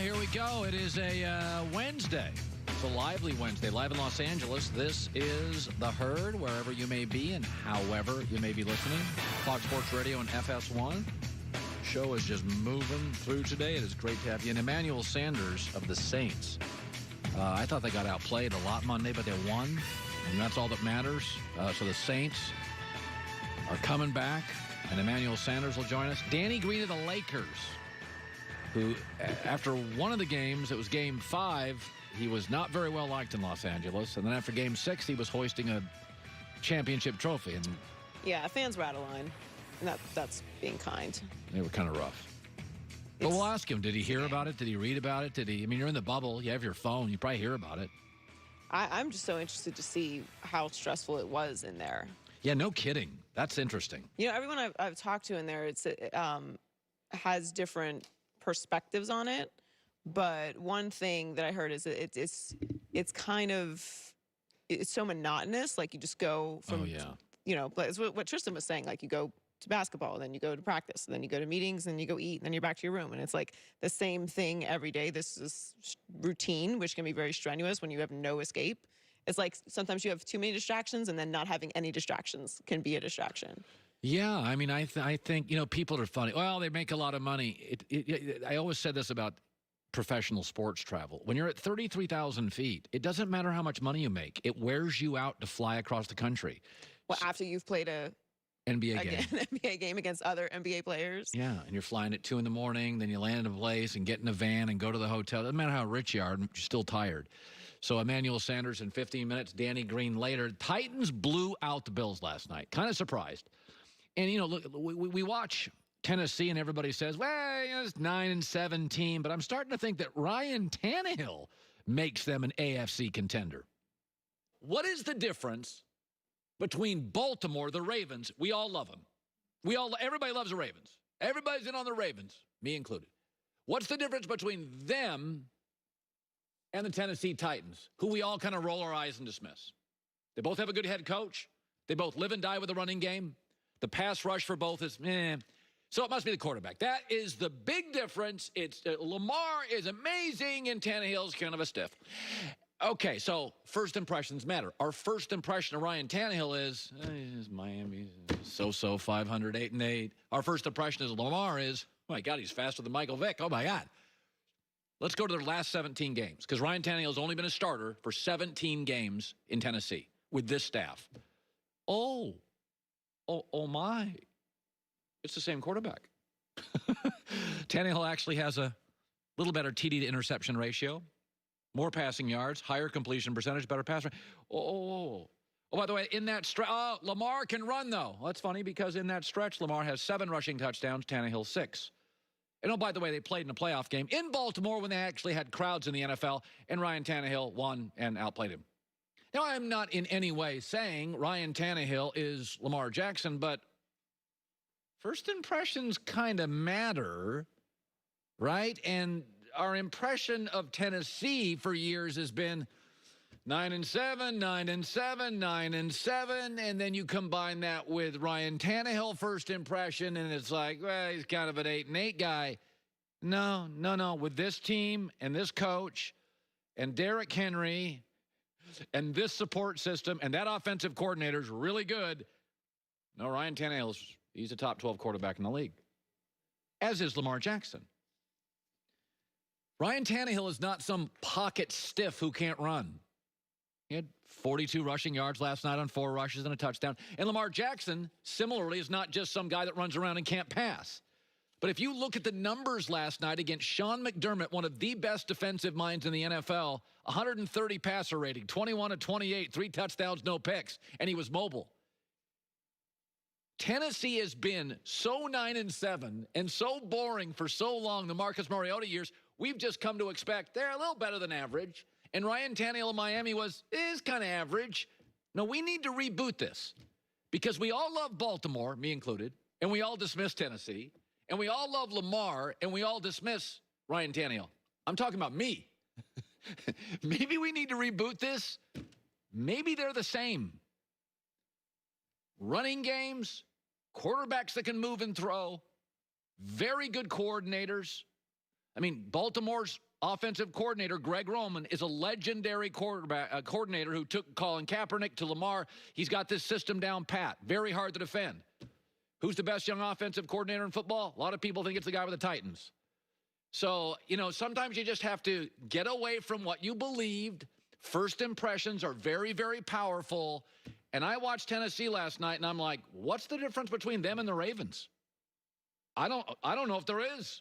here we go. It is a Wednesday. It's a lively Wednesday, live in Los Angeles. This is The Herd, wherever you may be and however you may be listening. Fox Sports Radio and FS1. Show is just moving through today. It is great to have you. And Emmanuel Sanders of the Saints. I thought they got outplayed a lot Monday, but they won, and that's all that matters. So the Saints are coming back, and Emmanuel Sanders will join us. Danny Green of the Lakers, who, after one of the games, it was Game 5, he was not very well liked in Los Angeles. And then after Game 6, he was hoisting a championship trophy. And yeah, fans were out of line. And that's being kind. They were kind of rough. But we'll ask him, did he hear about it? Did he read about it? I mean, you're in the bubble. You have your phone. You probably hear about it. I'm just so interested to see how stressful it was in there. Yeah, no kidding. That's interesting. You know, everyone I've talked to in there, has different perspectives on it. But one thing that I heard is that it's kind of, it's so monotonous. Like, you just go from, you know, it's what Tristan was saying. Like, you go to basketball, then you go to practice, then you go to meetings, then you go eat, and then you're back to your room. And it's like the same thing every day. This is routine, which can be very strenuous when you have no escape. It's like sometimes you have too many distractions, and then not having any distractions can be a distraction. Yeah, I mean, I think, you know, people are funny. Well, they make a lot of money. I always said this about professional sports travel. When you're at 33,000 feet, it doesn't matter how much money you make. It wears you out to fly across the country. Well, after you've played an NBA game against other NBA players. Yeah, and you're flying at 2 in the morning, then you land in a place and get in a van and go to the hotel. Doesn't matter how rich you are, you're still tired. So Emmanuel Sanders in 15 minutes, Danny Green later. Titans blew out the Bills last night. Kind of surprised. And, you know, look, we watch Tennessee and everybody says, well, you know, it's 9-7 team. But I'm starting to think that Ryan Tannehill makes them an AFC contender. What is the difference between Baltimore, the Ravens? We all love them. Everybody loves the Ravens. Everybody's in on the Ravens, me included. What's the difference between them and the Tennessee Titans, who we all kind of roll our eyes and dismiss? They both have a good head coach. They both live and die with the running game. The pass rush for both is meh. So it must be the quarterback. That is the big difference. It's Lamar is amazing, and Tannehill's kind of a stiff. Okay, so first impressions matter. Our first impression of Ryan Tannehill is Miami, so-so, 500, 8-8. Our first impression of Lamar is, oh my God, he's faster than Michael Vick. Oh my God. Let's go to their last 17 games, because Ryan Tannehill's only been a starter for 17 games in Tennessee with this staff. Oh my. It's the same quarterback. Tannehill actually has a little better TD to interception ratio, more passing yards, higher completion percentage, better pass rate. Oh, by the way, in that stretch, Lamar can run, though. Well, that's funny, because in that stretch, Lamar has 7 rushing touchdowns, Tannehill 6. And oh, by the way, they played in a playoff game in Baltimore when they actually had crowds in the NFL, and Ryan Tannehill won and outplayed him. Now, I'm not in any way saying Ryan Tannehill is Lamar Jackson, but first impressions kind of matter, right? And our impression of Tennessee for years has been 9-7, 9-7, 9-7, and then you combine that with Ryan Tannehill first impression, and it's like, well, he's kind of an 8-8 guy. No. With this team and this coach and Derrick Henry and this support system and that offensive coordinator is really good. No, Ryan Tannehill, he's a top 12 quarterback in the league, as is Lamar Jackson. Ryan Tannehill is not some pocket stiff who can't run. He had 42 rushing yards last night on 4 rushes and a touchdown. And Lamar Jackson, similarly, is not just some guy that runs around and can't pass. But if you look at the numbers last night against Sean McDermott, one of the best defensive minds in the NFL, 130 passer rating, 21-28, 3 touchdowns, no picks, and he was mobile. Tennessee has been so 9-7 and so boring for so long, the Marcus Mariota years, we've just come to expect they're a little better than average. And Ryan Tannehill in Miami is kind of average. No, we need to reboot this, because we all love Baltimore, me included, and we all dismiss Tennessee, and we all love Lamar, and we all dismiss Ryan Tannehill. I'm talking about me. Maybe we need to reboot this. Maybe they're the same. Running games, quarterbacks that can move and throw, very good coordinators. I mean, Baltimore's offensive coordinator Greg Roman is a legendary coordinator who took Colin Kaepernick to Lamar. He's got this system down pat. Very hard to defend. Who's the best young offensive coordinator in football? A lot of people think it's the guy with the Titans. So, you know, sometimes you just have to get away from what you believed. First impressions are very, very powerful. And I watched Tennessee last night, and I'm like, what's the difference between them and the Ravens? I don't know if there is.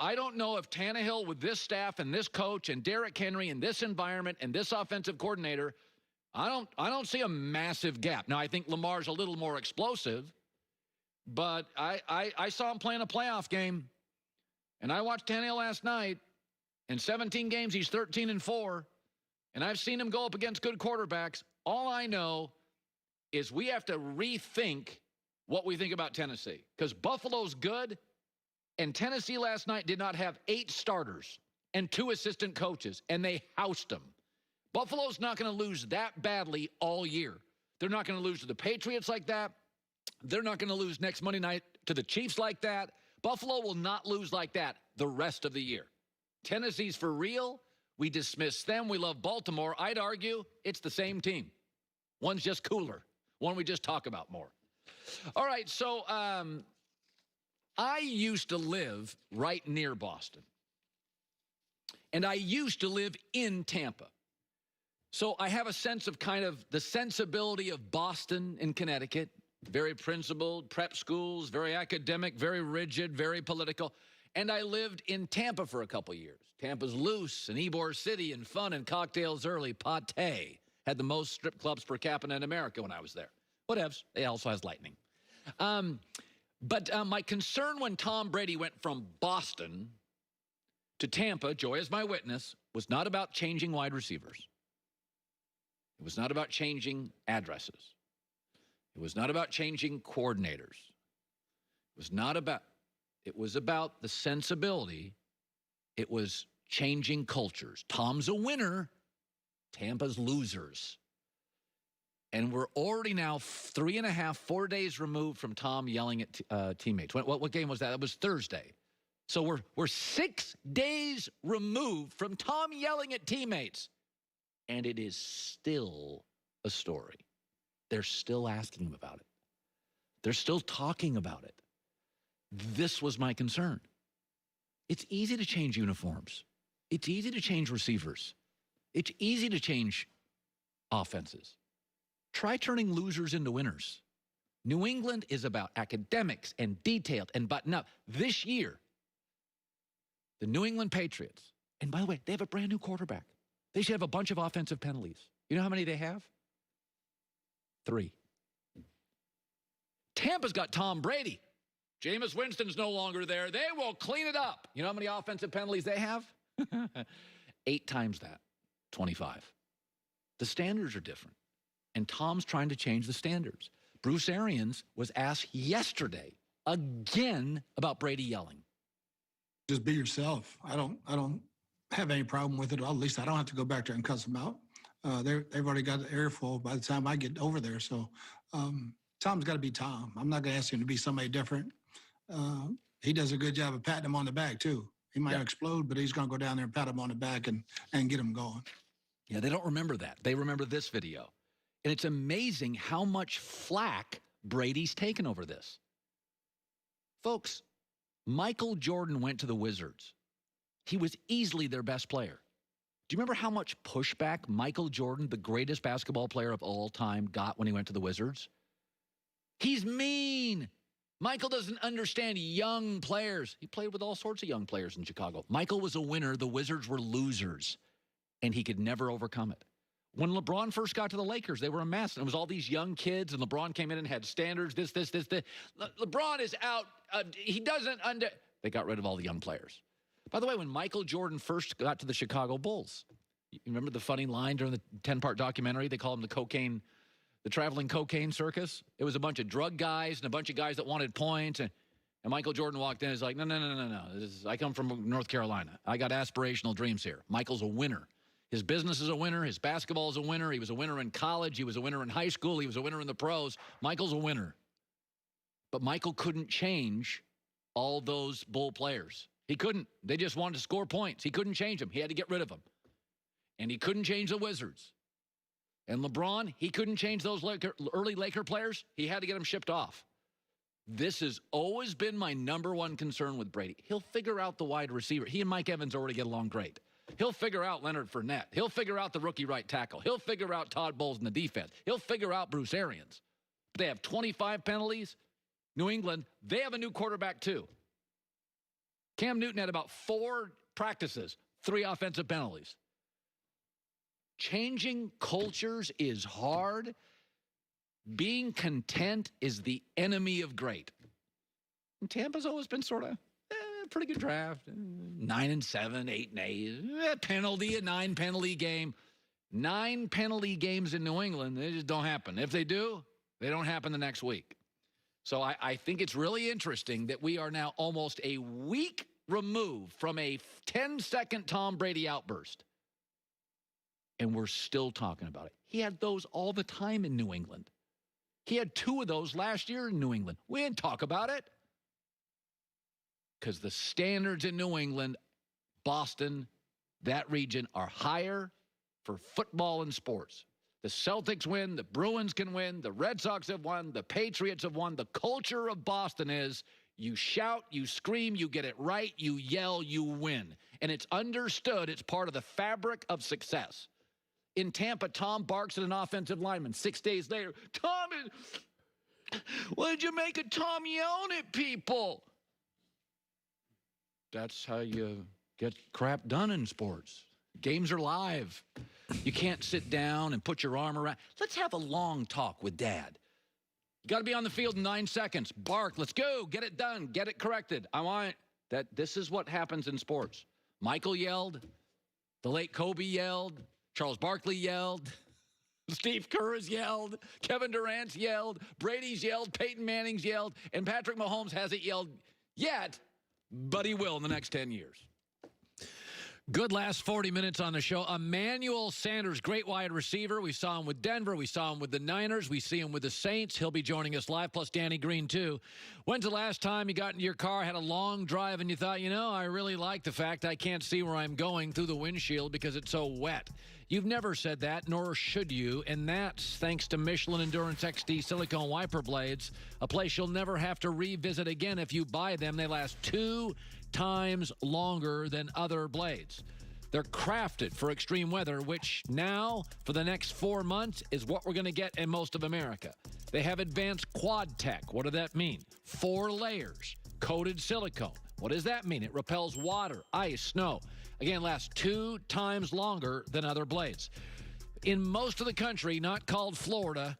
I don't know if Tannehill with this staff and this coach and Derrick Henry in this environment and this offensive coordinator, I don't see a massive gap. Now, I think Lamar's a little more explosive, but I saw him playing a playoff game, and I watched Tannehill last night. In 17 games, he's 13-4, and I've seen him go up against good quarterbacks. All I know is we have to rethink what we think about Tennessee, because Buffalo's good, and Tennessee last night did not have 8 starters and 2 assistant coaches, and they housed them. Buffalo's not going to lose that badly all year. They're not going to lose to the Patriots like that. They're not going to lose next Monday night to the Chiefs like that. Buffalo will not lose like that the rest of the year. Tennessee's for real. We dismiss them. We love Baltimore. I'd argue it's the same team. One's just cooler. One we just talk about more. All right, so I used to live right near Boston. And I used to live in Tampa. So I have a sense of kind of the sensibility of Boston and Connecticut. Very principled, prep schools, very academic, very rigid, very political. And I lived in Tampa for a couple years. Tampa's loose and Ybor City and fun and cocktails early. Pate had the most strip clubs per capita in America when I was there. Whatevs. It also has lightning. But my concern when Tom Brady went from Boston to Tampa, Joy is my witness, was not about changing wide receivers. It was not about changing addresses. It was not about changing coordinators. It was about the sensibility. It was changing cultures. Tom's a winner. Tampa's losers. And we're already now 3.5, 4 days removed from Tom yelling at teammates. What game was that? That was Thursday. So we're 6 days removed from Tom yelling at teammates. And it is still a story. They're still asking him about it. They're still talking about it. This was my concern. It's easy to change uniforms. It's easy to change receivers. It's easy to change offenses. Try turning losers into winners. New England is about academics and detailed and button up. This year, the New England Patriots, and by the way, they have a brand new quarterback. They should have a bunch of offensive penalties. You know how many they have? 3. Tampa's got Tom Brady. Jameis Winston's no longer there. They will clean it up. You know how many offensive penalties they have? 8 times that, 25. The standards are different. And Tom's trying to change the standards. Bruce Arians was asked yesterday again about Brady yelling. Just be yourself. I don't have any problem with it. At least I don't have to go back there and cuss them out. They've already got the air full by the time I get over there. So Tom's got to be Tom. I'm not going to ask him to be somebody different. He does a good job of patting him on the back, too. He might explode, but he's going to go down there and pat him on the back and get him going. Yeah, they don't remember that. They remember this video. And it's amazing how much flack Brady's taken over this. Folks, Michael Jordan went to the Wizards. He was easily their best player. Do you remember how much pushback Michael Jordan, the greatest basketball player of all time, got when he went to the Wizards? He's mean. Michael doesn't understand young players. He played with all sorts of young players in Chicago. Michael was a winner. The Wizards were losers, and he could never overcome it. When LeBron first got to the Lakers, they were a mess. And it was all these young kids, and LeBron came in and had standards, this. LeBron is out. He doesn't They got rid of all the young players. By the way, when Michael Jordan first got to the Chicago Bulls, you remember the funny line during the 10-part documentary? They call him the traveling cocaine circus. It was a bunch of drug guys and a bunch of guys that wanted points. And Michael Jordan walked in and was like, no. I come from North Carolina. I got aspirational dreams here. Michael's a winner. His business is a winner. His basketball is a winner. He was a winner in college. He was a winner in high school. He was a winner in the pros. Michael's a winner. But Michael couldn't change all those Bull players. He couldn't. They just wanted to score points. He couldn't change them. He had to get rid of them. And he couldn't change the Wizards. And LeBron, he couldn't change those early Laker players. He had to get them shipped off. This has always been my number one concern with Brady. He'll figure out the wide receiver. He and Mike Evans already get along great. He'll figure out Leonard Fournette. He'll figure out the rookie right tackle. He'll figure out Todd Bowles in the defense. He'll figure out Bruce Arians. They have 25 penalties. New England, they have a new quarterback too. Cam Newton had about 4 practices, 3 offensive penalties. Changing cultures is hard. Being content is the enemy of great. And Tampa's always been sort of pretty good draft. 9-7, 8-8. Penalty, a 9-penalty game. 9 penalty games in New England, they just don't happen. If they do, they don't happen the next week. So I think it's really interesting that we are now almost a week removed from a 10-second Tom Brady outburst. And we're still talking about it. He had those all the time in New England. He had 2 of those last year in New England. We didn't talk about it. Because the standards in New England, Boston, that region are higher for football and sports. The Celtics win, the Bruins can win, the Red Sox have won, the Patriots have won. The culture of Boston is you shout, you scream, you get it right, you yell, you win. And it's understood, it's part of the fabric of success. In Tampa, Tom barks at an offensive lineman. 6 days later, Tom, what did you make of Tom yelling at people? That's how you get crap done in sports. Games are live. You can't sit down and put your arm around. Let's have a long talk with Dad. You got to be on the field in 9 seconds. Bark. Let's go. Get it done. Get it corrected. I want that. This is what happens in sports. Michael yelled. The late Kobe yelled. Charles Barkley yelled. Steve Kerr has yelled. Kevin Durant's yelled. Brady's yelled. Peyton Manning's yelled. And Patrick Mahomes hasn't yelled yet, but he will in the next 10 years. Good last 40 minutes on the show. Emmanuel Sanders, great wide receiver. We saw him with Denver. We saw him with the Niners. We see him with the Saints. He'll be joining us live, plus Danny Green, too. When's the last time you got into your car, had a long drive, and you thought, you know, I really like the fact I can't see where I'm going through the windshield because it's so wet? You've never said that, nor should you, and that's thanks to Michelin Endurance XD silicone wiper blades, a place you'll never have to revisit again if you buy them. They last 2 times longer than other blades. They're crafted for extreme weather, which now, for the next 4 months, is what we're going to get in most of America. They have advanced quad tech. What does that mean? 4 layers, coated silicone. What does that mean? It repels water, ice, snow. Again, lasts 2 times longer than other blades. In most of the country, not called Florida,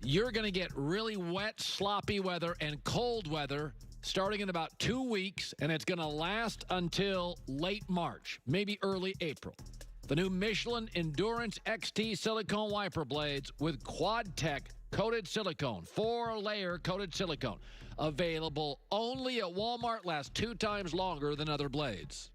you're going to get really wet, sloppy weather and cold weather starting in about 2 weeks, and it's going to last until late March, maybe early April. The new Michelin Endurance XT silicone wiper blades with quad tech coated silicone, 4-layer coated silicone. Available only at Walmart, lasts 2 times longer than other blades.